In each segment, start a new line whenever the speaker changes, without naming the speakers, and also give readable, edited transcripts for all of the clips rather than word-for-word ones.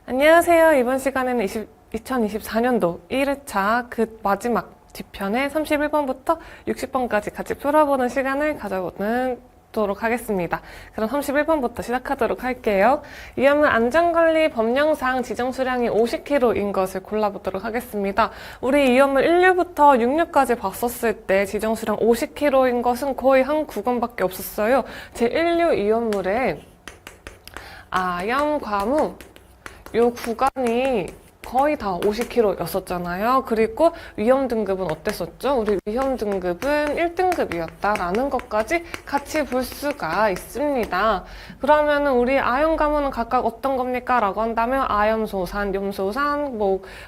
안녕하세요. 이번 시간에는 2024년도 1회차 그 마지막 뒤편에 31번부터 60번까지 같이 풀어보는 시간을 가져보도록 하겠습니다. 그럼 31번부터 시작하도록 할게요. 위험은 안전관리 법령상 지정 수량이 50kg인 것을 골라보도록 하겠습니다. 우리 위험을 1류부터 6류까지 봤었을 때 지정 수량 50kg인 것은 거의 한 구간밖에 없었어요. 제1류 위험물에 아염, 과무 요 구간이 거의 다 50kg였었잖아요. 그리고 위험 등급은 어땠었죠? 우리 위험 등급은 1등급이었다라는 것까지 같이 볼 수가 있습니다. 그러면은 우리 아염 가무는 각각 어떤 겁니까? 라고 한다면 아염소산, 염소산,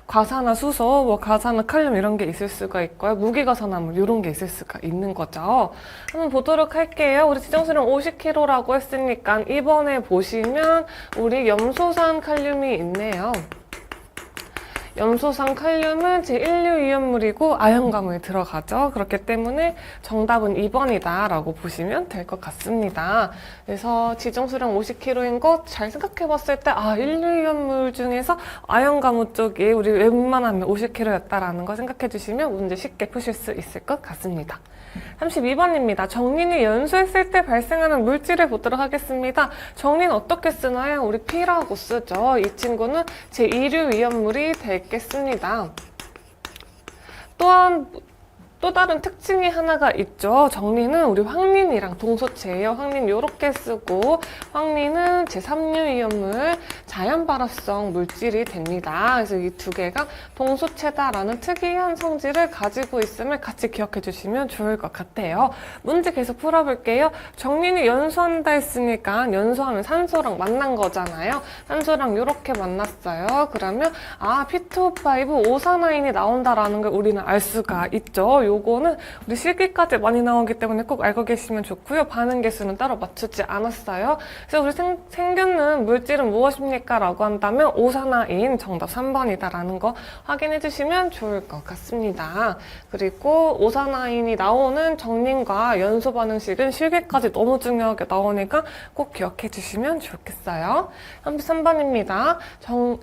과산화 수소, 가산화 칼륨 이런 게 있을 수가 있고요. 무기가산화물 이런 게 있을 수가 있는 거죠. 한번 보도록 할게요. 우리 지정수량 50kg라고 했으니까 이번에 보시면 우리 염소산 칼륨이 있네요. 염소산 칼륨은 제1류 위험물이고 아연가무에 들어가죠. 그렇기 때문에 정답은 2번이다 라고 보시면 될 것 같습니다. 그래서 지정수량 50kg인 것 잘 생각해봤을 때 1류 위험물 중에서 아연가무 쪽이 우리 웬만하면 50kg였다라는 거 생각해주시면 문제 쉽게 푸실 수 있을 것 같습니다. 32번입니다. 정린이 연소했을 때 발생하는 물질을 보도록 하겠습니다. 정린 어떻게 쓰나요? 우리 P라고 쓰죠. 이 친구는 제2류 위험물이 되겠습니다. 또한 또 다른 특징이 하나가 있죠. 정린은 우리 황린이랑 동소체예요. 황린 요렇게 쓰고 황린은 제3류 위험물 자연 발화성 물질이 됩니다. 그래서 이 두 개가 동소체다라는 특이한 성질을 가지고 있음을 같이 기억해 주시면 좋을 것 같아요. 문제 계속 풀어볼게요. 정린이 연소한다 했으니까 연소하면 산소랑 만난 거잖아요. 산소랑 요렇게 만났어요. 그러면 P2O5 오산화인이 나온다라는 걸 우리는 알 수가 있죠. 요거는 우리 실기까지 많이 나오기 때문에 꼭 알고 계시면 좋고요. 반응 계수는 따로 맞추지 않았어요. 그래서 우리 생겼는 물질은 무엇입니까? 라고 한다면 오산화인 정답 3번이다 라는 거 확인해 주시면 좋을 것 같습니다. 그리고 오산화인이 나오는 정린과 연소 반응식은 실기까지 너무 중요하게 나오니까 꼭 기억해 주시면 좋겠어요. 33번입니다.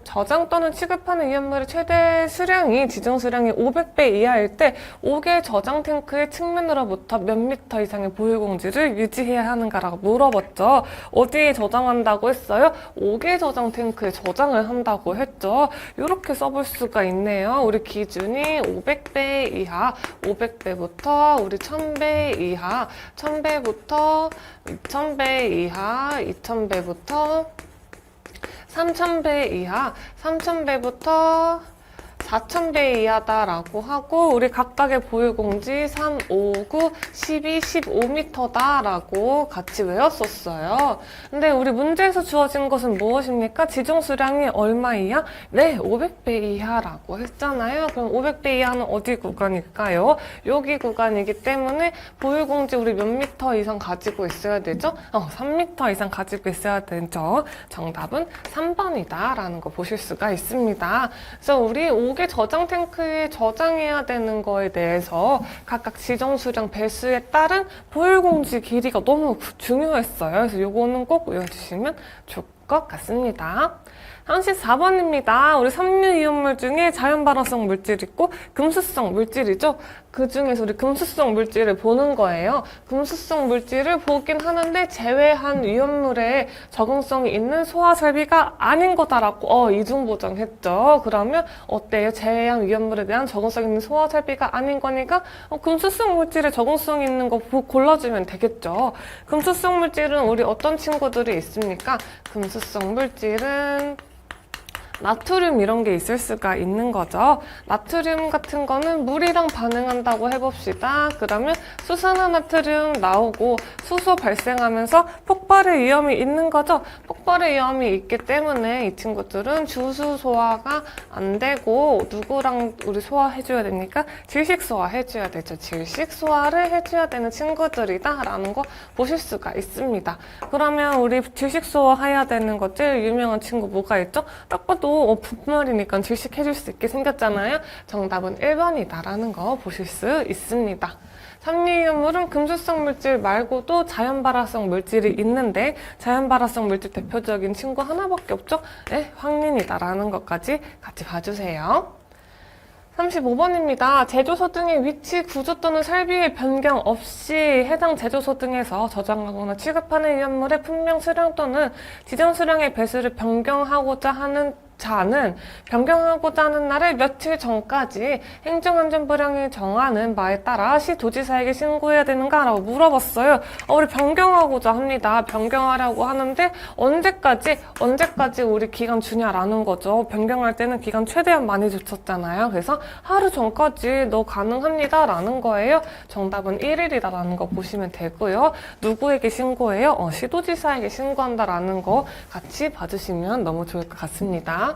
저장 또는 취급하는 위험물의 최대 수량이 지정 수량이 500배 이하일 때 5개 저장 탱크의 측면으로부터 몇 미터 이상의 보유 공지를 유지해야 하는가라고 물어봤죠. 어디에 저장한다고 했어요? 5개 저장 탱크에 저장을 한다고 했죠. 이렇게 써볼 수가 있네요. 우리 기준이 500배 이하, 500배부터 우리 1000배 이하, 1000배부터 2000배 이하, 2000배부터 3000배 이하, 3000배부터 4000배 이하다라고 하고 우리 각각의 보유공지 3, 5, 9, 12, 15m다라고 같이 외웠었어요. 근데 우리 문제에서 주어진 것은 무엇입니까? 지정 수량이 얼마 이하? 네, 500배 이하라고 했잖아요. 그럼 500배 이하는 어디 구간일까요? 여기 구간이기 때문에 보유공지 우리 몇 미터 이상 가지고 있어야 되죠? 3m 이상 가지고 있어야 되죠. 정답은 3번이다라는 거 보실 수가 있습니다. 그래서 우리 5개 저장 탱크에 저장해야 되는 거에 대해서 각각 지정 수량 배수에 따른 보유공지 길이가 너무 중요했어요. 그래서 요거는 꼭 외워주시면 좋을 것 같습니다. 34번입니다. 우리 3류 이온물 중에 자연 발화성 물질 있고 금수성 물질이죠. 그 중에서 우리 금수성 물질을 보는 거예요. 금수성 물질을 보긴 하는데 제외한 위험물에 적응성이 있는 소화 설비가 아닌 거다라고 이중 보정했죠. 그러면 어때요? 제외한 위험물에 대한 적응성 있는 소화 설비가 아닌 거니까 금수성 물질에 적응성 있는 거 골라주면 되겠죠. 금수성 물질은 우리 어떤 친구들이 있습니까? 금수성 물질은 나트륨 이런 게 있을 수가 있는 거죠. 나트륨 같은 거는 물이랑 반응한다고 해봅시다. 그러면 수산화나트륨 나오고 수소 발생하면서 폭발의 위험이 있는 거죠. 폭발의 위험이 있기 때문에 이 친구들은 주수 소화가 안 되고 누구랑 우리 소화해줘야 되니까 질식 소화해줘야 되죠. 질식 소화를 해줘야 되는 친구들이다 라는 거 보실 수가 있습니다. 그러면 우리 질식 소화해야 되는 것들 유명한 친구 뭐가 있죠? 딱 봐도 분말이니까 질식해줄 수 있게 생겼잖아요. 정답은 1번이다라는 거 보실 수 있습니다. 삼리이온물은 금수성 물질 말고도 자연발화성 물질이 있는데 자연발화성 물질 대표적인 친구 하나밖에 없죠? 네, 황린이다라는 것까지 같이 봐주세요. 35번입니다. 제조소 등의 위치, 구조 또는 설비의 변경 없이 해당 제조소 등에서 저장하거나 취급하는 이온물의 분명 수량 또는 지정 수량의 배수를 변경하고자 하는 자는 변경하고자 하는 날의 며칠 전까지 행정안전부령이 정하는 바에 따라 시도지사에게 신고해야 되는가? 라고 물어봤어요. 우리 변경하고자 합니다. 변경하려고 하는데 언제까지 우리 기간 주냐라는 거죠. 변경할 때는 기간 최대한 많이 줬었잖아요. 그래서 하루 전까지 너 가능합니다 라는 거예요. 정답은 1일이다라는 거 보시면 되고요. 누구에게 신고해요? 시도지사에게 신고한다라는 거 같이 봐주시면 너무 좋을 것 같습니다.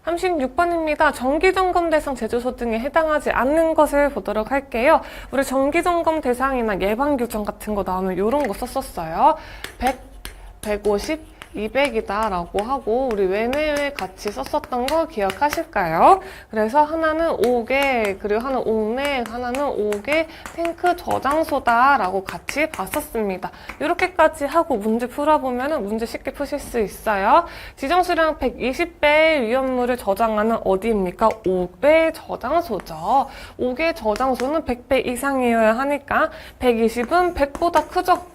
36번입니다. 정기점검 대상 제조소 등에 해당하지 않는 것을 보도록 할게요. 우리 정기점검 대상이나 예방규정 같은 거 나오면 이런 거 썼었어요. 100, 150, 200이다 라고 하고 우리 외내외 같이 썼었던 거 기억하실까요? 그래서 하나는 5개, 그리고 하나는 옥내, 하나는 5개 탱크 저장소다 라고 같이 봤었습니다. 이렇게까지 하고 문제 풀어보면 문제 쉽게 푸실 수 있어요. 지정수량 120배의 위험물을 저장하는 어디입니까? 5배 저장소죠. 5개 저장소는 100배 이상이어야 하니까 120은 100보다 크죠?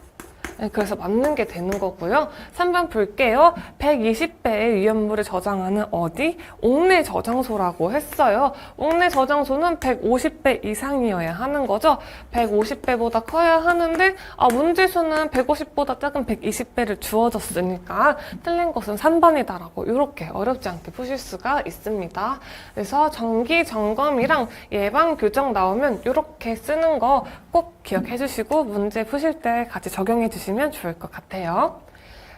네, 그래서 맞는 게 되는 거고요. 3번 볼게요. 120배의 위험물을 저장하는 어디? 옥내 저장소라고 했어요. 옥내 저장소는 150배 이상이어야 하는 거죠. 150배보다 커야 하는데 문제수는 150보다 작은 120배를 주어졌으니까 틀린 것은 3번이다라고 이렇게 어렵지 않게 푸실 수가 있습니다. 그래서 정기 점검이랑 예방 규정 나오면 이렇게 쓰는 거 꼭 기억해 주시고 문제 푸실 때 같이 적용해 주시면 좋을 것 같아요.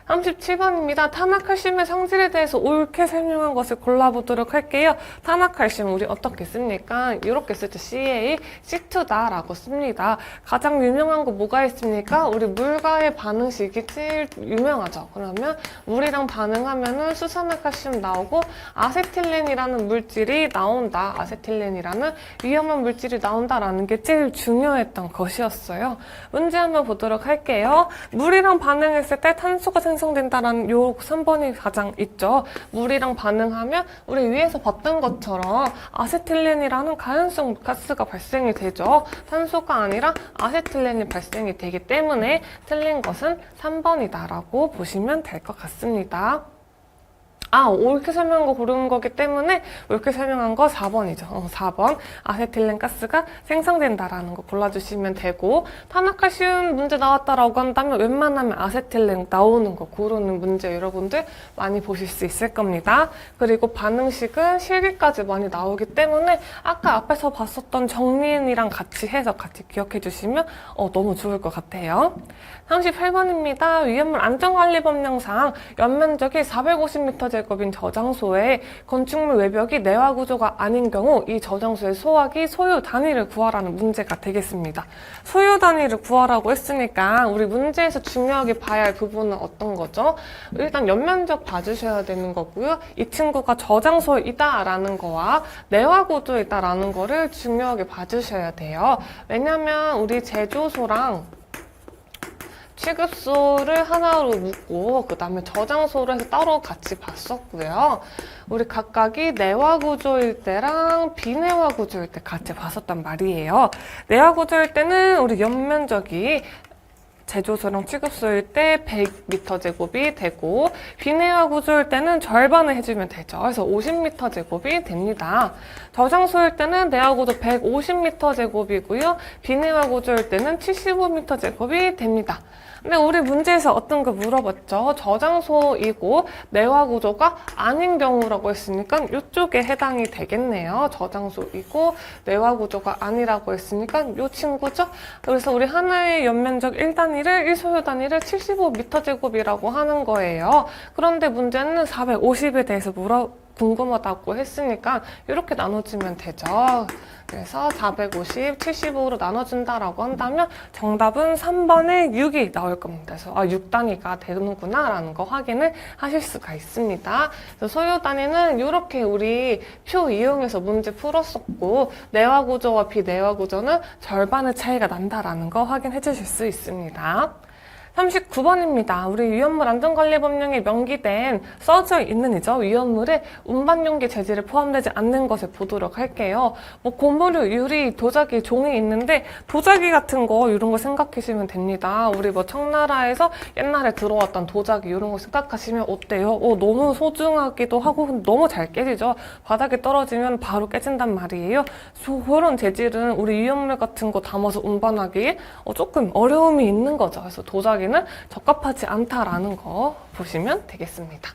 37번입니다. 탄화칼슘의 성질에 대해서 옳게 설명한 것을 골라보도록 할게요. 탄화칼슘 우리 어떻게 씁니까? 이렇게 쓰죠. CA, C2다라고 씁니다. 가장 유명한 거 뭐가 있습니까? 우리 물과의 반응식이 제일 유명하죠. 그러면 물이랑 반응하면은 수산화칼슘 나오고 아세틸렌이라는 물질이 나온다. 아세틸렌이라는 위험한 물질이 나온다라는 게 제일 중요했던 것이었어요. 문제 한번 보도록 할게요. 물이랑 반응했을 때 탄소가 생성된다라는 요 3번이 가장 있죠. 물이랑 반응하면 우리 위에서 봤던 것처럼 아세틸렌이라는 가연성 가스가 발생이 되죠. 탄소가 아니라 아세틸렌이 발생이 되기 때문에 틀린 것은 3번이다라고 보시면 될 것 같습니다. 옳게 설명한 거 고르는 거기 때문에 옳게 설명한 거 4번이죠. 4번 아세틸렌 가스가 생성된다라는 거 골라주시면 되고 탄화칼슘 문제 나왔다라고 한다면 웬만하면 아세틸렌 나오는 거 고르는 문제 여러분들 많이 보실 수 있을 겁니다. 그리고 반응식은 실기까지 많이 나오기 때문에 아까 앞에서 봤었던 정리인이랑 같이 해서 같이 기억해 주시면 너무 좋을 것 같아요. 38번입니다. 위험물 안전관리법령상 연면적이 450m 제곱인 저장소에 건축물 외벽이 내화 구조가 아닌 경우 이 저장소의 소화기 소유 단위를 구하라는 문제가 되겠습니다. 소유 단위를 구하라고 했으니까 우리 문제에서 중요하게 봐야 할 부분은 어떤 거죠? 일단 연면적 봐주셔야 되는 거고요. 이 친구가 저장소이다라는 거와 내화 구조이다라는 거를 중요하게 봐주셔야 돼요. 왜냐면 우리 제조소랑 취급소를 하나로 묶고 그 다음에 저장소를 해서 따로 같이 봤었고요. 우리 각각이 내화 구조일 때랑 비내화 구조일 때 같이 봤었단 말이에요. 내화 구조일 때는 우리 연면적이 제조소랑 취급소일 때 100m 제곱이 되고 비내화 구조일 때는 절반을 해주면 되죠. 그래서 50m 제곱이 됩니다. 저장소일 때는 내화 구조 150m 제곱이고요. 비내화 구조일 때는 75m 제곱이 됩니다. 근데 우리 문제에서 어떤 거 물어봤죠? 저장소이고 내화 구조가 아닌 경우라고 했으니까 이쪽에 해당이 되겠네요. 저장소이고 내화 구조가 아니라고 했으니까 이 친구죠? 그래서 우리 하나의 연면적 1단위를 1소요 단위를 75m 제곱이라고 하는 거예요. 그런데 문제는 450에 대해서 궁금하다고 했으니까 이렇게 나눠주면 되죠. 그래서 450, 75로 나눠준다라고 한다면 정답은 3번에 6이 나올 겁니다. 그래서 6단위가 되는구나 라는 거 확인을 하실 수가 있습니다. 그래서 소요 단위는 이렇게 우리 표 이용해서 문제 풀었었고 내화 구조와 비내화 구조는 절반의 차이가 난다라는 거 확인해 주실 수 있습니다. 39번입니다. 우리 위험물 안전관리법령에 명기된 써져 있는 위험물에 운반용기 재질이 포함되지 않는 것을 보도록 할게요. 뭐 고무류, 유리, 도자기, 종이 있는데 도자기 같은 거 이런 거 생각하시면 됩니다. 우리 뭐 청나라에서 옛날에 들어왔던 도자기 이런 거 생각하시면 어때요? 너무 소중하기도 하고 너무 잘 깨지죠. 바닥에 떨어지면 바로 깨진단 말이에요. 그런 재질은 우리 위험물 같은 거 담아서 운반하기 조금 어려움이 있는 거죠. 그래서 도자기는 적합하지 않다라는 거 보시면 되겠습니다.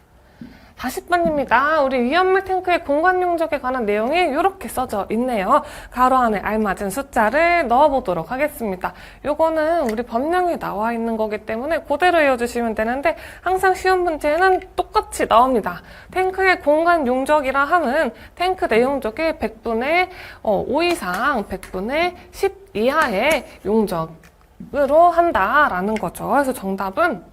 40번입니다. 우리 위험물 탱크의 공간 용적에 관한 내용이 이렇게 써져 있네요. 가로 안에 알맞은 숫자를 넣어보도록 하겠습니다. 요거는 우리 법령에 나와 있는 거기 때문에 그대로 외워주시면 되는데 항상 시험 문제는 똑같이 나옵니다. 탱크의 공간 용적이라 함은 탱크 내용적의 100분의 5 이상 100분의 10 이하의 용적으로 한다라는 거죠. 그래서 정답은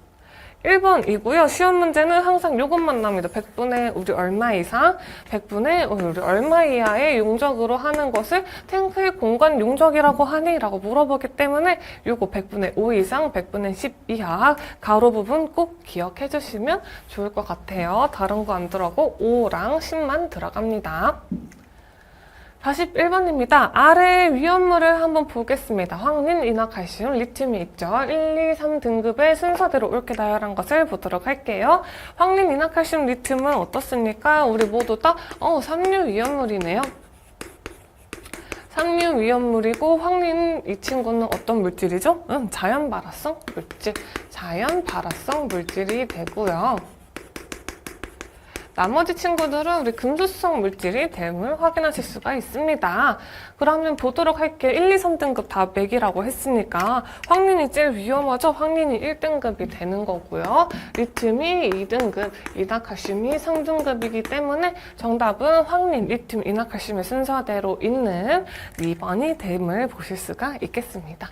1번이고요. 시험 문제는 항상 이것만 나옵니다. 100분의 우리 얼마 이상, 100분의 우리 얼마 이하의 용적으로 하는 것을 탱크의 공간 용적이라고 하니? 라고 물어보기 때문에 요거 100분의 5 이상, 100분의 10 이하 가로 부분 꼭 기억해 주시면 좋을 것 같아요. 다른 거 안 들어가고 5랑 10만 들어갑니다. 41번입니다. 아래 위험물을 한번 보겠습니다. 황린, 인화칼슘, 리튬이 있죠. 1, 2, 3등급의 순서대로 옳게 나열한 것을 보도록 할게요. 황린, 인화칼슘, 리튬은 어떻습니까? 우리 모두 다 삼류 위험물이네요. 삼류 위험물이고 황린 이 친구는 어떤 물질이죠? 자연 발화성 물질, 자연 발화성 물질이 되고요. 나머지 친구들은 우리 금수성 물질이 됨을 확인하실 수가 있습니다. 그러면 보도록 할게요. 1, 2, 3등급 다 맥이라고 했으니까 황린이 제일 위험하죠? 황린이 1등급이 되는 거고요. 리튬이 2등급, 인화칼슘이 3등급이기 때문에 정답은 황린, 리튬, 인화칼슘의 순서대로 있는 2번이 됨을 보실 수가 있겠습니다.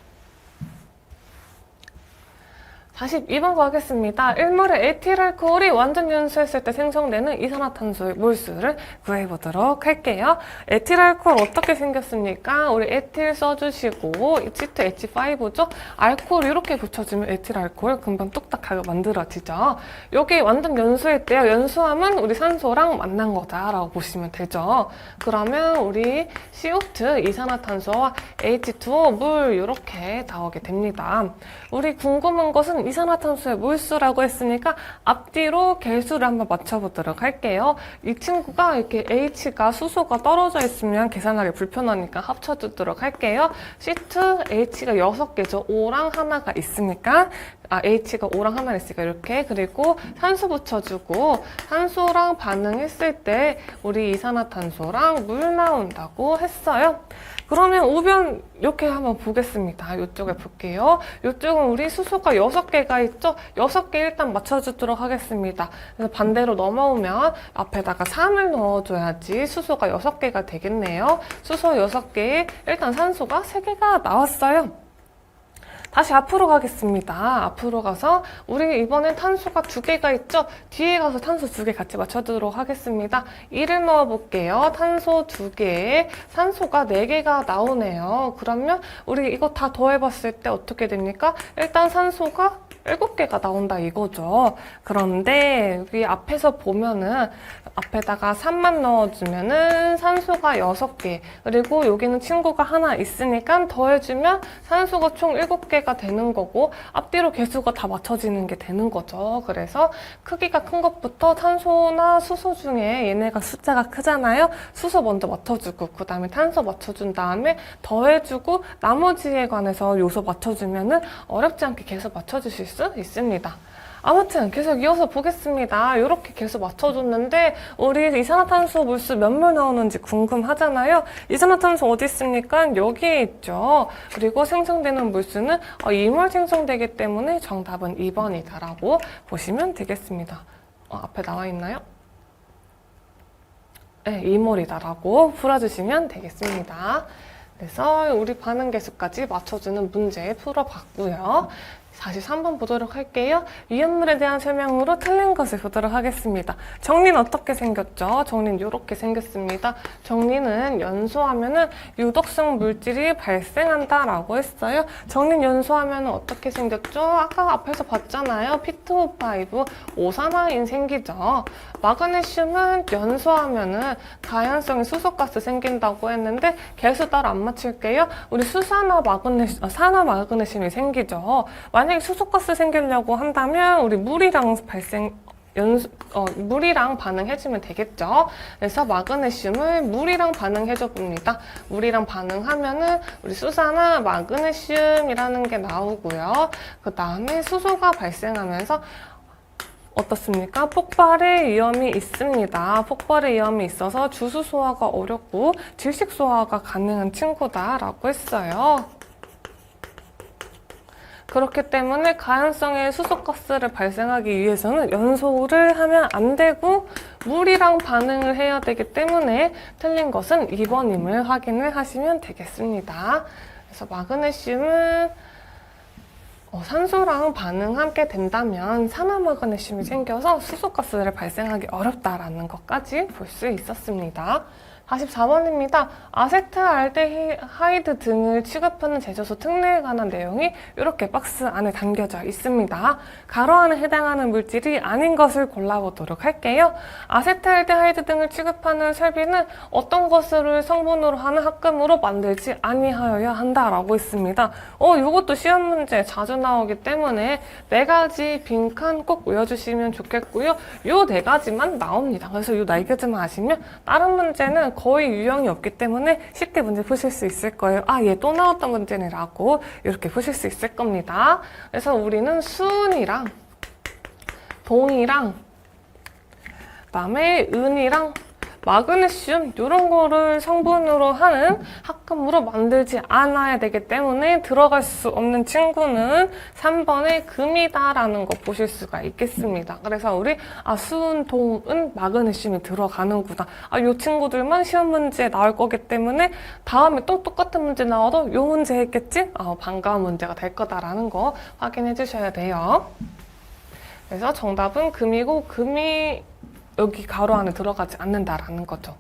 42번 가겠습니다. 1몰의 에틸알코올이 완전 연소했을 때 생성되는 이산화탄소의 몰수를 구해보도록 할게요. 에틸알코올 어떻게 생겼습니까? 우리 에틸 써주시고 C2H5죠? 알코올 이렇게 붙여주면 에틸알코올 금방 뚝딱하게 만들어지죠. 여기 완전 연소했대요. 연소하면 우리 산소랑 만난 거다라고 보시면 되죠. 그러면 우리 CO2 이산화탄소와 H2O 물 이렇게 나오게 됩니다. 우리 궁금한 것은 이산화탄소의 몰수라고 했으니까 앞뒤로 개수를 한번 맞춰보도록 할게요. 이 친구가 이렇게 H가 수소가 떨어져 있으면 계산하기 불편하니까 합쳐주도록 할게요. C2H가 6개죠. O랑 하나가 있으니까 H가 O랑 하나 있으니까 이렇게. 그리고 산소 붙여주고 산소랑 반응했을 때 우리 이산화탄소랑 물 나온다고 했어요. 그러면 우변 이렇게 한번 보겠습니다. 이쪽에 볼게요. 이쪽은 우리 수소가 6개가 있죠? 6개 일단 맞춰주도록 하겠습니다. 그래서 반대로 넘어오면 앞에다가 3을 넣어줘야지 수소가 6개가 되겠네요. 수소 6개에 일단 산소가 3개가 나왔어요. 다시 앞으로 가겠습니다. 앞으로 가서 우리 이번엔 탄소가 2개가 있죠? 뒤에 가서 탄소 2개 같이 맞춰두도록 하겠습니다. 1을 넣어볼게요. 탄소 2개에 산소가 4개가 나오네요. 그러면 우리 이거 다 더해봤을 때 어떻게 됩니까? 일단 산소가 7개가 나온다 이거죠. 그런데 여기 앞에서 보면은 앞에다가 3만 넣어주면은 산소가 6개, 그리고 여기는 친구가 하나 있으니까 더해주면 산소가 총 7개가 되는 거고 앞뒤로 개수가 다 맞춰지는 게 되는 거죠. 그래서 크기가 큰 것부터 탄소나 수소 중에 얘네가 숫자가 크잖아요. 수소 먼저 맞춰주고 그 다음에 탄소 맞춰준 다음에 더해주고 나머지에 관해서 요소 맞춰주면은 어렵지 않게 계속 맞춰주실 수 있습니다. 아무튼 계속 이어서 보겠습니다. 이렇게 계속 맞춰줬는데 우리 이산화탄소 물수 몇 몰 나오는지 궁금하잖아요. 이산화탄소 어디 있습니까? 여기에 있죠. 그리고 생성되는 물수는 2몰 생성되기 때문에 정답은 2번이다라고 보시면 되겠습니다. 앞에 나와 있나요? 네, 2몰이다라고 풀어주시면 되겠습니다. 그래서 우리 반응 계수까지 맞춰주는 문제 풀어봤고요. 43번 보도록 할게요. 위험물에 대한 설명으로 틀린 것을 보도록 하겠습니다. 정리는 어떻게 생겼죠? 정리는 이렇게 생겼습니다. 정리는 연소하면은 유독성 물질이 발생한다라고 했어요. 정리는 연소하면 어떻게 생겼죠? 아까 앞에서 봤잖아요. P2O5, 오산화인 생기죠. 마그네슘은 연소하면은 가연성의 수소가스 생긴다고 했는데 개수 따로 안 맞출게요. 우리 수산화 마그네슘, 산화 마그네슘이 생기죠. 만약에 수소가스 생기려고 한다면 우리 물이랑 물이랑 반응해주면 되겠죠. 그래서 마그네슘을 물이랑 반응해줘 봅니다. 물이랑 반응하면은 우리 수산화 마그네슘이라는 게 나오고요. 그 다음에 수소가 발생하면서 어떻습니까? 폭발의 위험이 있습니다. 폭발의 위험이 있어서 주수 소화가 어렵고 질식 소화가 가능한 친구다라고 했어요. 그렇기 때문에 가연성의 수소가스를 발생하기 위해서는 연소를 하면 안 되고 물이랑 반응을 해야 되기 때문에 틀린 것은 2번임을 확인을 하시면 되겠습니다. 그래서 마그네슘은 산소랑 반응하게 된다면 산화마그네슘이 생겨서 수소가스를 발생하기 어렵다라는 것까지 볼 수 있었습니다. 44번입니다. 아세트알데하이드 등을 취급하는 제조소 특례에 관한 내용이 이렇게 박스 안에 담겨져 있습니다. 가로 안에 해당하는 물질이 아닌 것을 골라보도록 할게요. 아세트알데하이드 등을 취급하는 설비는 어떤 것을 성분으로 하는 합금으로 만들지 아니하여야 한다라고 있습니다. 이것도 시험 문제 자주 나오기 때문에 4가지 빈칸 꼭 외워주시면 좋겠고요. 요 4가지만 나옵니다. 그래서 요 4가지만 아시면 다른 문제는 거의 유형이 없기 때문에 쉽게 문제 푸실 수 있을 거예요. 얘 또 나왔던 문제네라고 이렇게 푸실 수 있을 겁니다. 그래서 우리는 수은이랑 동이랑 그다음에 은이랑 마그네슘 이런 거를 성분으로 하는 합금으로 만들지 않아야 되기 때문에 들어갈 수 없는 친구는 3번의 금이다라는 거 보실 수가 있겠습니다. 그래서 우리 수은, 동은 마그네슘이 들어가는구나. 이 친구들만 시험 문제에 나올 거기 때문에 다음에 또 똑같은 문제 나와도 이 문제 했겠지? 반가운 문제가 될 거다라는 거 확인해 주셔야 돼요. 그래서 정답은 금이고 금이 여기 가로 안에 들어가지 않는다라는 거죠.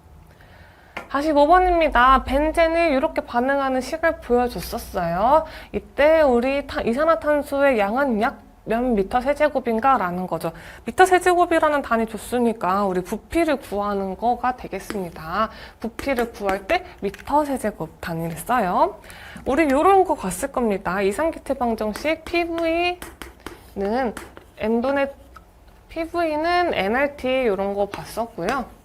45번입니다. 벤젠이 이렇게 반응하는 식을 보여줬었어요. 이때 우리 이산화탄소의 양은 약 몇 미터 세제곱인가? 라는 거죠. 미터 세제곱이라는 단위 줬으니까 우리 부피를 구하는 거가 되겠습니다. 부피를 구할 때 미터 세제곱 단위를 써요. 우리 이런 거 봤을 겁니다. 이산기체 방정식 PV는 PV는 nRT 이런 거 봤었고요.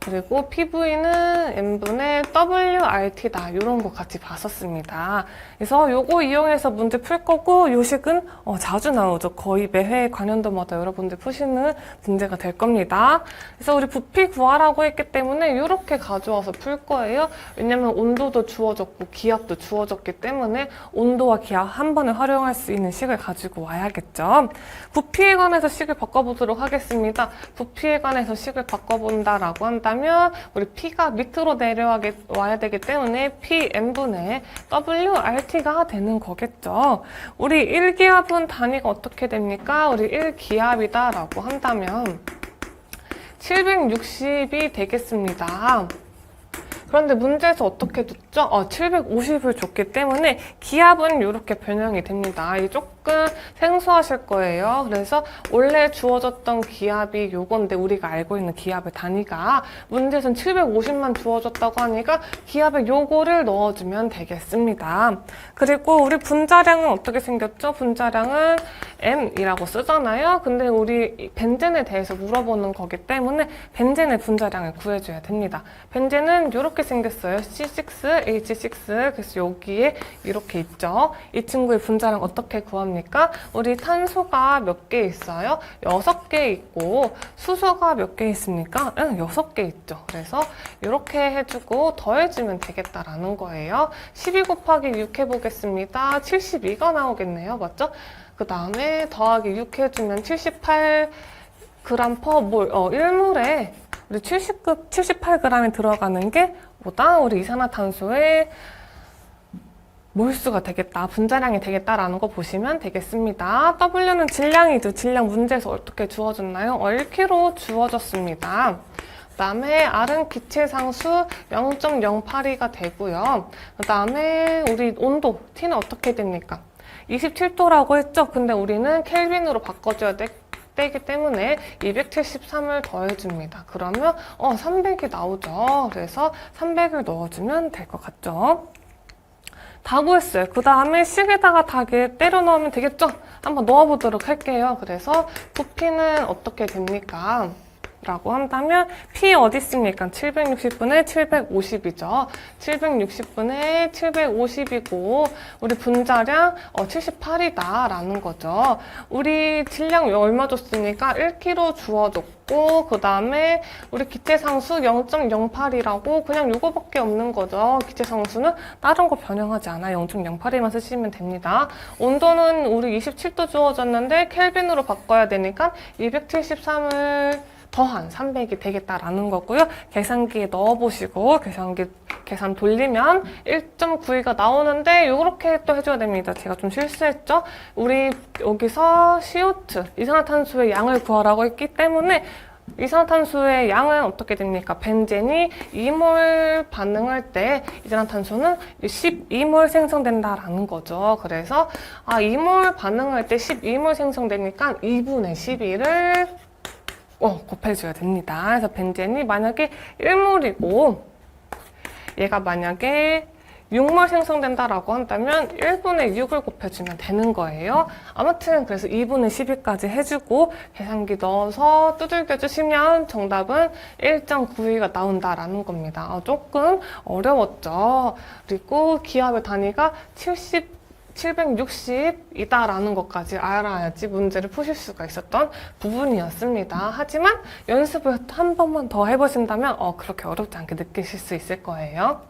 그리고 PV는 n분의 WRT다 이런 거 같이 봤었습니다. 그래서 요거 이용해서 문제 풀 거고 요 식은 자주 나오죠. 거의 매회 관련도마다 여러분들 푸시는 문제가 될 겁니다. 그래서 우리 부피 구하라고 했기 때문에 이렇게 가져와서 풀 거예요. 왜냐면 온도도 주어졌고 기압도 주어졌기 때문에 온도와 기압 한 번에 활용할 수 있는 식을 가지고 와야겠죠. 부피에 관해서 식을 바꿔보도록 하겠습니다. 부피에 관해서 식을 바꿔본다라고 한다면 우리 P가 밑으로 내려와야 되기 때문에 PM분의 WRT가 되는 거겠죠. 우리 1기압은 단위가 어떻게 됩니까? 우리 1기압이다 라고 한다면 760이 되겠습니다. 그런데 문제에서 어떻게 줬죠? 750을 줬기 때문에 기압은 이렇게 변형이 됩니다. 이 조금 생소하실 거예요. 그래서 원래 주어졌던 기압이 요건데 우리가 알고 있는 기압의 단위가 문제에서는 750만 주어졌다고 하니까 기압에 요거를 넣어주면 되겠습니다. 그리고 우리 분자량은 어떻게 생겼죠? 분자량은 M이라고 쓰잖아요. 근데 우리 벤젠에 대해서 물어보는 거기 때문에 벤젠의 분자량을 구해줘야 됩니다. 벤젠은 이렇게 생겼어요. C6H6. 그래서 여기에 이렇게 있죠. 이 친구의 분자량 어떻게 구합니까? 우리 탄소가 몇 개 있어요? 6개 있고 수소가 몇 개 있습니까? 6개 있죠. 그래서 이렇게 해주고 더해주면 되겠다라는 거예요. 12 곱하기 6 해보겠습니다. 72가 나오겠네요. 맞죠? 그 다음에 더하기 6 해주면 78g per 몰. 1몰에 우리 78g이 들어가는 게 보다 우리 이산화탄소의 몰수가 되겠다, 분자량이 되겠다라는 거 보시면 되겠습니다. W는 질량이죠. 질량 문제에서 어떻게 주어졌나요? 1kg 주어졌습니다. 그 다음에 R은 기체상수 0.082가 되고요. 그 다음에 우리 온도, T는 어떻게 됩니까? 27도라고 했죠? 근데 우리는 켈빈으로 바꿔줘야 되기 때문에 273을 더해줍니다. 그러면 300이 나오죠. 그래서 300을 넣어주면 될 것 같죠? 다 구했어요. 그 다음에 식에다가 다 때려 넣으면 되겠죠? 한번 넣어보도록 할게요. 그래서 부피는 어떻게 됩니까? 라고 한다면 P 어디 있습니까? 760분의 750이죠. 760분의 750이고 우리 분자량 78이다 라는 거죠. 우리 질량 얼마 줬습니까? 1kg 주어줬고 그 다음에 우리 기체상수 0.08이라고 그냥 요거밖에 없는 거죠. 기체상수는 다른 거 변형하지 않아요. 0.08이만 쓰시면 됩니다. 온도는 우리 27도 주어졌는데 켈빈으로 바꿔야 되니까 273을 더한 300이 되겠다라는 거고요. 계산기에 넣어보시고 계산 돌리면 1.92가 나오는데 이렇게 또 해줘야 됩니다. 제가 좀 실수했죠? 우리 여기서 CO2, 이산화탄소의 양을 구하라고 했기 때문에 이산화탄소의 양은 어떻게 됩니까? 벤젠이 2몰 반응할 때 이산화탄소는 12몰 생성된다라는 거죠. 그래서 2몰 반응할 때 12몰 생성되니까 2분의 12를 곱해줘야 됩니다. 그래서 벤젠이 만약에 1몰이고 얘가 만약에 6몰 생성된다라고 한다면 1분의 6을 곱해주면 되는 거예요. 아무튼 그래서 2분의 12까지 해주고 계산기 넣어서 두들겨 주시면 정답은 1.92가 나온다라는 겁니다. 조금 어려웠죠. 그리고 기압의 단위가 760이다라는 것까지 알아야지 문제를 푸실 수가 있었던 부분이었습니다. 하지만 연습을 한 번만 더 해보신다면 그렇게 어렵지 않게 느끼실 수 있을 거예요.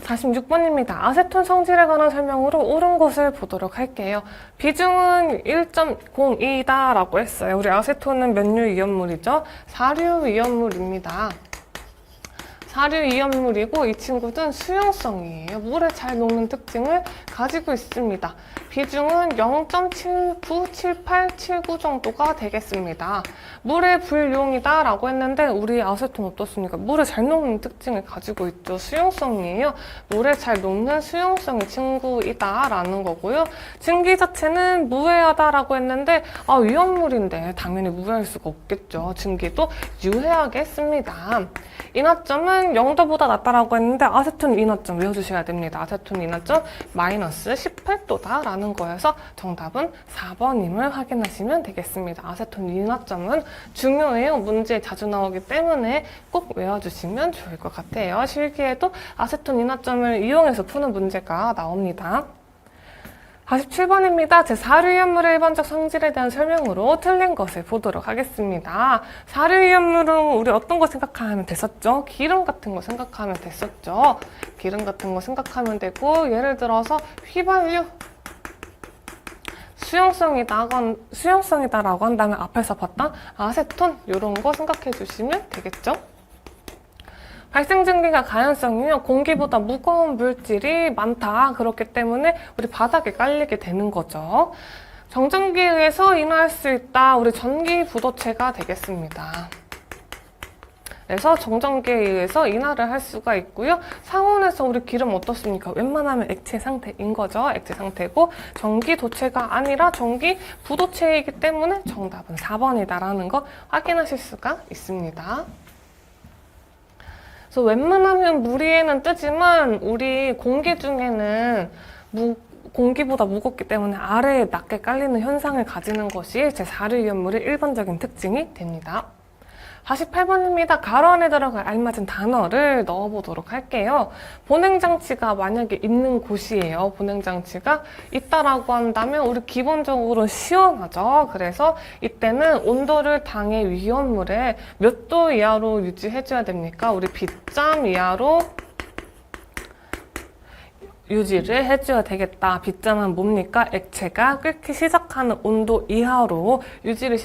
46번입니다. 아세톤 성질에 관한 설명으로 옳은 것을 보도록 할게요. 비중은 1.02다라고 했어요. 우리 아세톤은 몇 류 이온물이죠? 4류 이온물입니다. 4류 이온물이고 이 친구는 수용성이에요. 물에 잘 녹는 특징을 가지고 있습니다. 비중은 0.797879 정도가 되겠습니다. 물의 불용이다 라고 했는데 우리 아세톤 어떻습니까? 물에 잘 녹는 특징을 가지고 있죠. 수용성이에요. 물에 잘 녹는 수용성의 친구이다 라는 거고요. 증기 자체는 무해하다 라고 했는데 위험물인데 당연히 무해할 수가 없겠죠. 증기도 유해하게 씁니다. 인화점은 0도보다 낮다라고 했는데 아세톤 인화점 외워주셔야 됩니다. 아세톤 인화점 마이너스 18도다 라는 거여서 정답은 4번임을 확인하시면 되겠습니다. 아세톤 인화점은 중요해요. 문제에 자주 나오기 때문에 꼭 외워주시면 좋을 것 같아요. 실기에도 아세톤 인화점을 이용해서 푸는 문제가 나옵니다. 47번입니다. 제4류이온물의 일반적 성질에 대한 설명으로 틀린 것을 보도록 하겠습니다. 4류이온물은 우리 어떤 거 생각하면 됐었죠? 기름 같은 거 생각하면 됐었죠? 기름 같은 거 생각하면 되고 예를 들어서 휘발유 수용성이다라고 한다면 앞에서 봤던 아세톤 이런 거 생각해 주시면 되겠죠? 발생 증기가 가연성이면 공기보다 무거운 물질이 많다. 그렇기 때문에 우리 바닥에 깔리게 되는 거죠. 정전기에 의해서 인화할 수 있다. 우리 전기 부도체가 되겠습니다. 그래서 정전기에 의해서 인화를 할 수가 있고요. 상온에서 우리 기름 어떻습니까? 웬만하면 액체 상태인 거죠. 액체 상태고 전기 도체가 아니라 전기 부도체이기 때문에 정답은 4번이다라는 거 확인하실 수가 있습니다. 그래서 웬만하면 물 위에는 뜨지만 우리 공기 중에는 공기보다 무겁기 때문에 아래에 낮게 깔리는 현상을 가지는 것이 제4류이온물의 일반적인 특징이 됩니다. 48번입니다. 가로 안에 들어갈 알맞은 단어를 넣어보도록 할게요. 보냉장치가 만약에 있는 곳이에요. 보냉장치가 있다라고 한다면 우리 기본적으로 시원하죠. 그래서 이때는 온도를 당의 위온물에 몇 도 이하로 유지해줘야 됩니까? 우리 B점 이하로 유지를 해줘야 되겠다. B점은 뭡니까? 액체가 끓기 시작하는 온도 이하로 유지를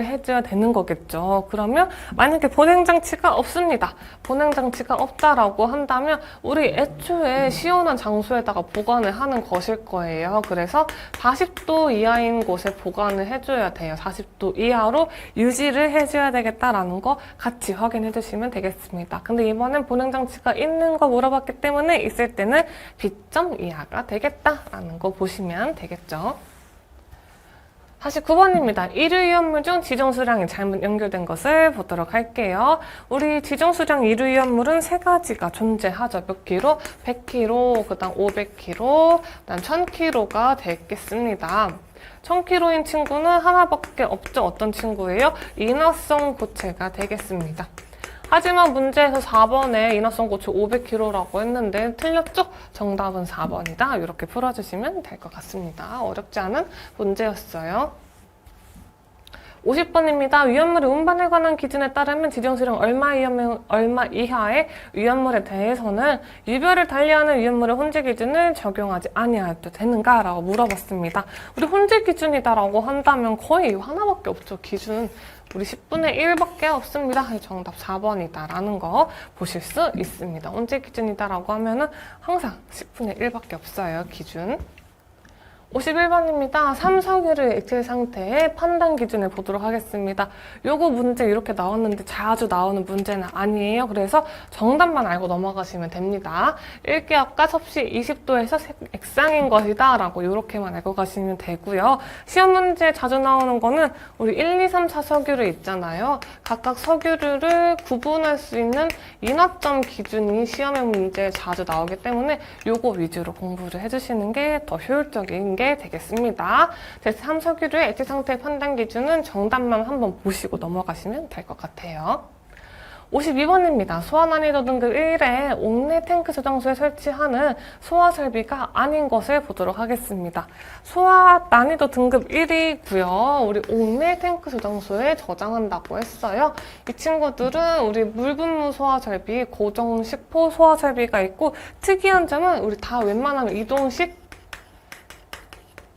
해줘야 되는 거겠죠. 그러면 만약에 보냉장치가 없습니다. 보냉장치가 없다라고 한다면 우리 애초에 시원한 장소에다가 보관을 하는 것일 거예요. 그래서 40도 이하인 곳에 보관을 해줘야 돼요. 40도 이하로 유지를 해줘야 되겠다라는 거 같이 확인해 주시면 되겠습니다. 근데 이번엔 보냉장치가 있는 거 물어봤기 때문에 있을 때는 B점 이하가 되겠다라는 거 보시면 되겠죠. 49번입니다. 일유이온물 중 지정수량이 잘못 연결된 것을 보도록 할게요. 우리 지정수량 일유이온물은 세 가지가 존재하죠. 몇 킬로? 100kg, 그 다음 500kg, 그 다음 1000kg가 되겠습니다. 1000kg인 친구는 하나밖에 없죠. 어떤 친구예요? 인화성 고체가 되겠습니다. 하지만 문제에서 4번에 인화성 고체 500kg라고 했는데 틀렸죠? 정답은 4번이다. 이렇게 풀어주시면 될 것 같습니다. 어렵지 않은 문제였어요. 50번입니다. 위험물의 운반에 관한 기준에 따르면 지정수량 얼마 이하의 위험물에 대해서는 유별을 달리하는 위험물의 혼재 기준을 적용하지 아니해도 되는가라고 물어봤습니다. 우리 혼재 기준이다라고 한다면 거의 하나밖에 없죠. 기준. 우리 10분의 1밖에 없습니다. 정답 4번이다 라는 거 보실 수 있습니다. 혼재 기준이다라고 하면은 항상 10분의 1밖에 없어요. 기준. 51번입니다. 삼석유의 액체 상태의 판단 기준을 보도록 하겠습니다. 요거 문제 이렇게 나왔는데 자주 나오는 문제는 아니에요. 그래서 정답만 알고 넘어가시면 됩니다. 일기압과 섭씨 20도에서 액상인 것이다 라고 이렇게만 알고 가시면 되고요. 시험 문제에 자주 나오는 거는 우리 1, 2, 3, 4석유류 있잖아요. 각각 석유류를 구분할 수 있는 인화점 기준이 시험의 문제에 자주 나오기 때문에 요거 위주로 공부를 해주시는 게 더 효율적인 게 되겠습니다. 제3석유류의 액체 상태 판단 기준은 정답만 한번 보시고 넘어가시면 될 것 같아요. 52번입니다. 소화 난이도 등급 1에 옥내 탱크 저장소에 설치하는 소화 설비가 아닌 것을 보도록 하겠습니다. 소화 난이도 등급 1이고요. 우리 옥내 탱크 저장소에 저장한다고 했어요. 이 친구들은 우리 물분무 소화 설비, 고정식포 소화 설비가 있고 특이한 점은 우리 다 웬만하면 이동식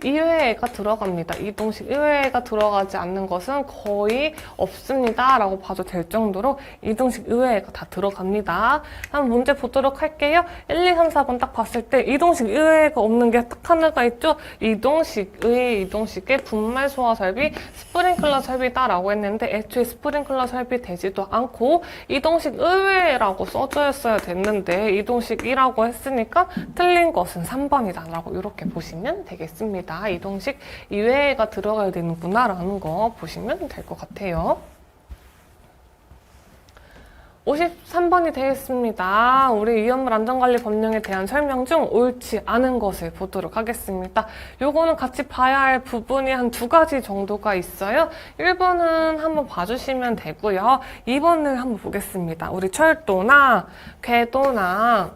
이외가 들어갑니다. 이동식 이외가 들어가지 않는 것은 거의 없습니다. 라고 봐도 될 정도로 이동식 이외가 다 들어갑니다. 한번 문제 보도록 할게요. 1, 2, 3, 4번 딱 봤을 때 이동식 이외가 없는 게 딱 하나가 있죠. 이동식의 분말 소화 설비, 스프링클러 설비다 라고 했는데 애초에 스프링클러 설비 되지도 않고 이동식 의외라고 써줘야 됐는데 이동식이라고 했으니까 틀린 것은 3번이다 라고 이렇게 보시면 되겠습니다. 이동식 이외가 들어가야 되는구나 라는 거 보시면 될 것 같아요. 53번이 되겠습니다. 우리 위험물 안전관리 법령에 대한 설명 중 옳지 않은 것을 보도록 하겠습니다. 요거는 같이 봐야 할 부분이 한 2가지 정도가 있어요. 1번은 한번 봐주시면 되고요. 2번을 한번 보겠습니다. 우리 철도나 궤도나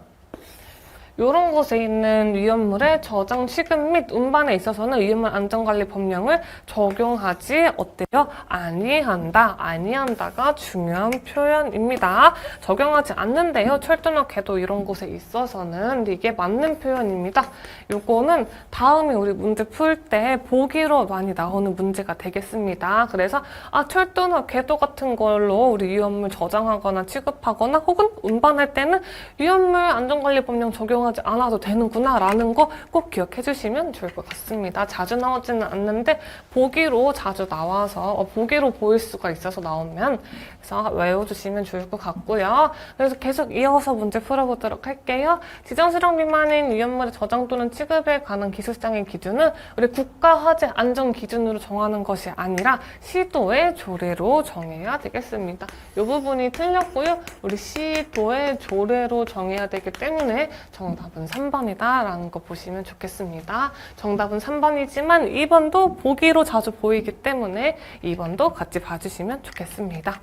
이런 곳에 있는 위험물의 저장, 취급 및 운반에 있어서는 위험물 안전관리 법령을 적용하지 어때요? 아니한다가 중요한 표현입니다. 적용하지 않는데요. 철도나 궤도 이런 곳에 있어서는 근데 이게 맞는 표현입니다. 요거는 다음에 우리 문제 풀 때 보기로 많이 나오는 문제가 되겠습니다. 그래서 철도나 궤도 같은 걸로 우리 위험물 저장하거나 취급하거나 혹은 운반할 때는 위험물 안전관리 법령 적용하지 않아도 되는구나 라는 거 꼭 기억해 주시면 좋을 것 같습니다. 자주 나오지는 않는데 보기로 자주 나와서 보기로 보일 수가 있어서 나오면 그래서 외워주시면 좋을 것 같고요. 그래서 계속 이어서 문제 풀어보도록 할게요. 지정수량 미만인 위험물의 저장 또는 취급에 관한 기술상의 기준은 우리 국가화재 안전 기준으로 정하는 것이 아니라 시도의 조례로 정해야 되겠습니다. 이 부분이 틀렸고요. 우리 시도의 조례로 정해야 되기 때문에 정답은 3번이다 라는 거 보시면 좋겠습니다. 정답은 3번이지만 2번도 보기로 자주 보이기 때문에 2번도 같이 봐주시면 좋겠습니다.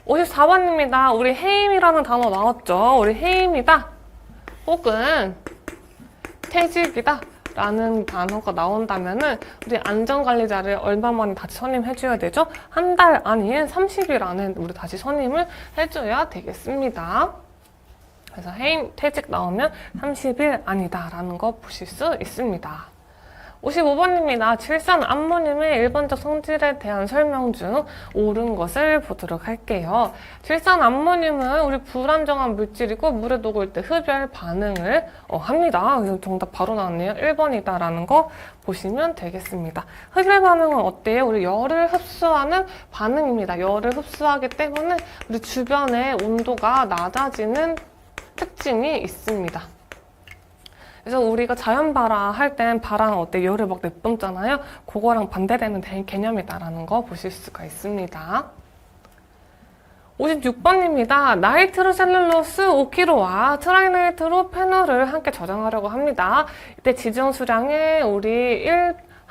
54번입니다. 우리 해임이라는 단어 나왔죠? 우리 해임이다 혹은 퇴직이다 라는 단어가 나온다면은 우리 안전관리자를 얼마 만에 다시 선임해줘야 되죠? 한 달 아닌 30일 안에 우리 다시 선임을 해줘야 되겠습니다. 그래서 해임, 퇴직 나오면 30일 아니다라는 거 보실 수 있습니다. 55번입니다. 질산 암모늄의 일반적 성질에 대한 설명 중 옳은 것을 보도록 할게요. 질산 암모늄은 우리 불안정한 물질이고 물에 녹을 때 흡열 반응을 합니다. 그래서 정답 바로 나왔네요. 1번이다 라는 거 보시면 되겠습니다. 흡열 반응은 어때요? 우리 열을 흡수하는 반응입니다. 열을 흡수하기 때문에 우리 주변의 온도가 낮아지는 특징이 있습니다. 그래서 우리가 자연 발화 할 땐 발화는 어때? 열을 막 내뿜잖아요. 그거랑 반대되는 개념이다라는 거 보실 수가 있습니다. 56번입니다. 나이트로셀룰로스 5kg와 트라이나이트로페놀을 함께 저장하려고 합니다. 이때 지정 수량의 우리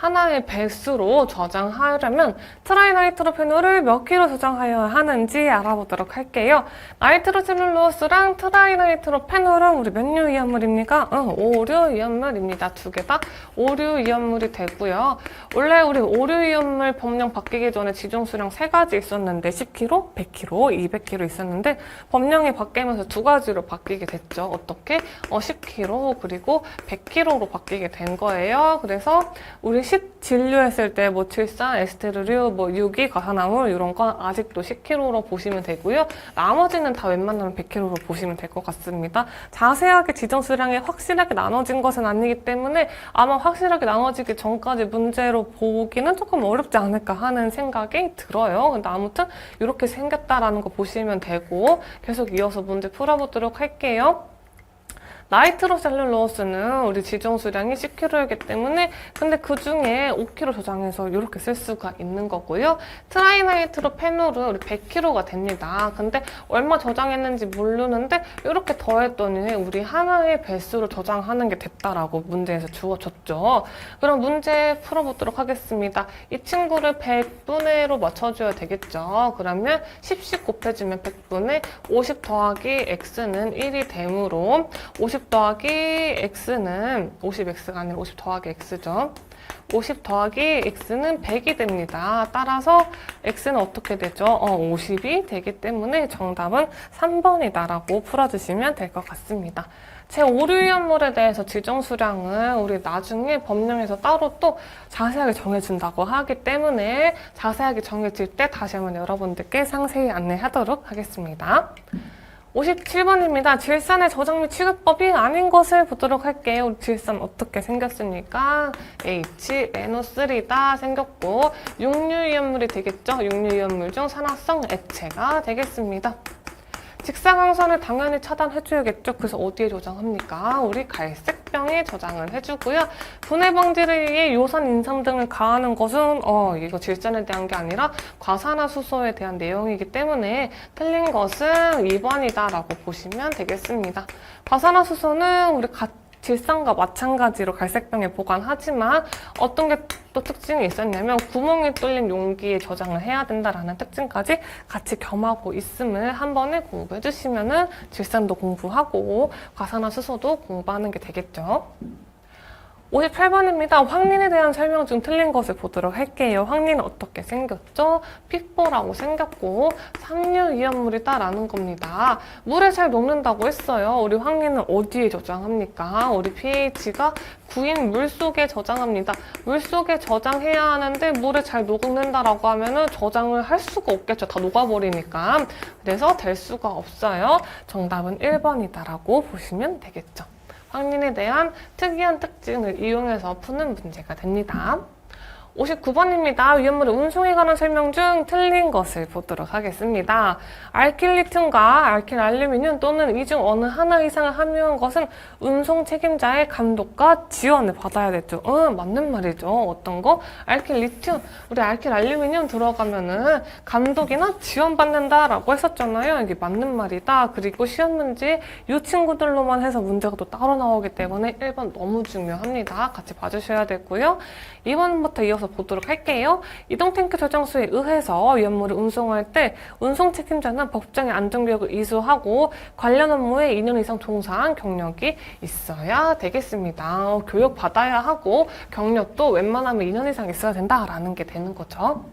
하나의 배수로 저장하려면 트라이나이트로페놀을 몇 킬로 저장하여야 하는지 알아보도록 할게요. 나이트로셀룰로스랑 트라이나이트로페놀은 우리 몇 류 이온물입니까? 오류 이온물입니다. 두 개 다 오류 이온물이 되고요. 원래 우리 오류 이온물 법령 바뀌기 전에 지정 수량 3가지 있었는데 10kg, 100kg, 200kg 있었는데 법령이 바뀌면서 2가지로 바뀌게 됐죠. 어떻게? 10kg 그리고 100kg로 바뀌게 된 거예요. 그래서 우리 진료했을 때 뭐 칠산, 에스테르류, 뭐 유기, 가사나물 이런 건 아직도 10kg로 보시면 되고요. 나머지는 다 웬만하면 100kg로 보시면 될 것 같습니다. 자세하게 지정 수량이 확실하게 나눠진 것은 아니기 때문에 아마 확실하게 나눠지기 전까지 문제로 보기는 조금 어렵지 않을까 하는 생각이 들어요. 근데 아무튼 이렇게 생겼다라는 거 보시면 되고 계속 이어서 문제 풀어보도록 할게요. 나이트로셀룰로스는 우리 지정 수량이 10kg이기 때문에 근데 그 중에 5kg 저장해서 이렇게 쓸 수가 있는 거고요. 트라이나이트로페놀은 우리 100kg가 됩니다. 근데 얼마 저장했는지 모르는데 이렇게 더했더니 우리 하나의 배수로 저장하는 게 됐다라고 문제에서 주어졌죠. 그럼 문제 풀어보도록 하겠습니다. 이 친구를 100분의로 맞춰줘야 되겠죠. 그러면 10씩 곱해주면 100분의 50 더하기 x는 1이 되므로 50 더하기 x는 50x가 아니라 50 더하기 x죠. 50 더하기 x는 100이 됩니다. 따라서 x는 어떻게 되죠? 50이 되기 때문에 정답은 3번이다라고 풀어주시면 될 것 같습니다. 제5류이온물에 대해서 지정 수량은 우리 나중에 법령에서 따로 또 자세하게 정해준다고 하기 때문에 자세하게 정해질 때 다시 한번 여러분들께 상세히 안내하도록 하겠습니다. 57번입니다. 질산의 저장 및 취급법이 아닌 것을 보도록 할게요. 우리 질산 어떻게 생겼습니까? HNO3다 생겼고 육류이온물이 되겠죠? 육류이온물 중 산화성 액체가 되겠습니다. 직사광선을 당연히 차단해줘야겠죠. 그래서 어디에 저장합니까? 우리 갈색병에 저장을 해주고요. 분해 방지를 위해 요산 인상 등을 가하는 것은 이거 질산에 대한 게 아니라 과산화수소에 대한 내용이기 때문에 틀린 것은 2번이다 라고 보시면 되겠습니다. 과산화수소는 우리 질산과 마찬가지로 갈색병에 보관하지만 어떤 게 또 특징이 있었냐면 구멍이 뚫린 용기에 저장을 해야 된다라는 특징까지 같이 겸하고 있음을 한 번에 공부해 주시면은 질산도 공부하고 과산화수소도 공부하는 게 되겠죠. 58번입니다. 황린에 대한 설명 중 틀린 것을 보도록 할게요. 황린은 어떻게 생겼죠? 픽보라고 생겼고 삼류이온물이다라는 겁니다. 물에 잘 녹는다고 했어요. 우리 황린은 어디에 저장합니까? 우리 pH가 9인 물속에 저장합니다. 물속에 저장해야 하는데 물에 잘 녹는다라고 하면은 저장을 할 수가 없겠죠. 다 녹아버리니까. 그래서 될 수가 없어요. 정답은 1번이다라고 보시면 되겠죠. 황린에 대한 특이한 특징을 이용해서 푸는 문제가 됩니다. 59번입니다. 위험물의 운송에 관한 설명 중 틀린 것을 보도록 하겠습니다. 알킬리튬과 알킬알루미늄 또는 이 중 어느 하나 이상을 함유한 것은 운송 책임자의 감독과 지원을 받아야 되죠. 맞는 말이죠. 어떤 거? 알킬리튬. 우리 알킬알루미늄 들어가면은 감독이나 지원받는다라고 했었잖아요. 이게 맞는 말이다. 그리고 시험 문제 이 친구들로만 해서 문제가 또 따로 나오기 때문에 1번 너무 중요합니다. 같이 봐주셔야 되고요. 2번부터 이어서 보도록 할게요. 이동탱크 저장소에 의해서 위험물을 운송할 때 운송 책임자는 법정의 안전교육을 이수하고 관련 업무에 2년 이상 종사한 경력이 있어야 되겠습니다. 교육 받아야 하고 경력도 웬만하면 2년 이상 있어야 된다라는 게 되는 거죠.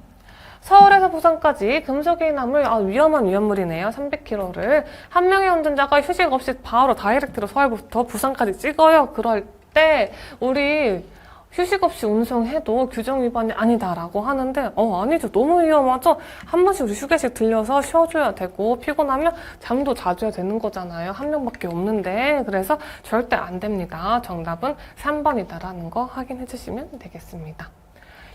서울에서 부산까지 금속의 나물, 위험한 위험물이네요. 300km를. 한 명의 운전자가 휴식 없이 바로 다이렉트로 서울부터 부산까지 찍어요. 그럴 때 우리 휴식 없이 운송해도 규정 위반이 아니다라고 하는데 아니죠. 너무 위험하죠. 한 번씩 우리 휴게실 들려서 쉬어줘야 되고 피곤하면 잠도 자줘야 되는 거잖아요. 한 명밖에 없는데 그래서 절대 안 됩니다. 정답은 3번이다라는 거 확인해 주시면 되겠습니다.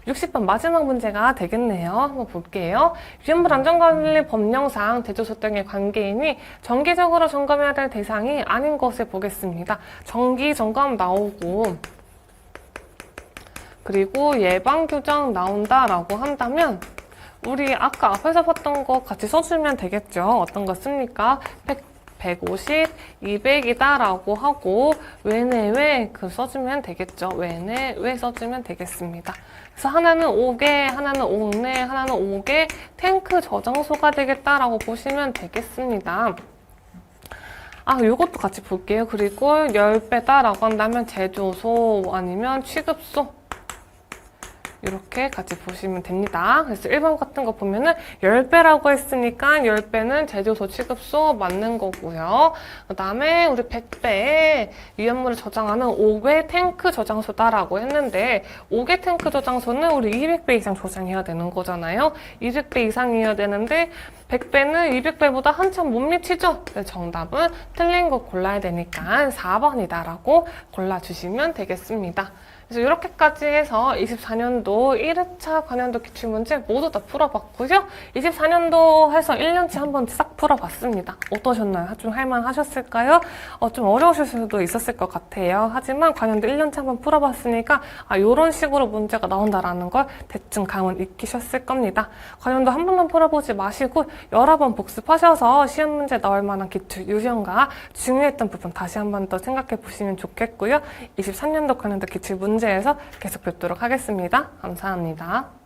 60번 마지막 문제가 되겠네요. 한번 볼게요. 위험물 안전관리 법령상 제조소 등의 관계인이 정기적으로 점검해야 될 대상이 아닌 것을 보겠습니다. 정기 점검 나오고 그리고 예방 규정 나온다라고 한다면 우리 아까 앞에서 봤던 거 같이 써주면 되겠죠. 어떤 거 씁니까? 150, 200이다 라고 하고 외내외 써주면 되겠죠. 외내외 써주면 되겠습니다. 그래서 하나는 5개, 하나는 5내, 하나는 5개 탱크 저장소가 되겠다라고 보시면 되겠습니다. 요것도 같이 볼게요. 그리고 10배다라고 한다면 제조소 아니면 취급소 이렇게 같이 보시면 됩니다. 그래서 1번 같은 거 보면은 10배라고 했으니까 10배는 제조소 취급소 맞는 거고요. 그 다음에 우리 100배 위험물을 저장하는 5개 탱크 저장소다라고 했는데 5개 탱크 저장소는 우리 200배 이상 저장해야 되는 거잖아요. 200배 이상이어야 되는데 100배는 200배보다 한참 못 미치죠? 정답은 틀린 거 골라야 되니까 4번이다라고 골라주시면 되겠습니다. 그래서 이렇게까지 해서 24년도 1회차 관련도 기출문제 모두 다 풀어봤고요. 24년도 해서 1년치 한번 싹 풀어봤습니다. 어떠셨나요? 좀 할만하셨을까요? 좀 어려우실 수도 있었을 것 같아요. 하지만 관련도 1년치 한번 풀어봤으니까 이런 식으로 문제가 나온다라는 걸 대충 감은 익히셨을 겁니다. 관련도 한 번만 풀어보지 마시고 여러 번 복습하셔서 시험 문제 나올 만한 기출 유형과 중요했던 부분 다시 한 번 더 생각해 보시면 좋겠고요. 23년도 관련도 기출 문제에서 계속 뵙도록 하겠습니다. 감사합니다.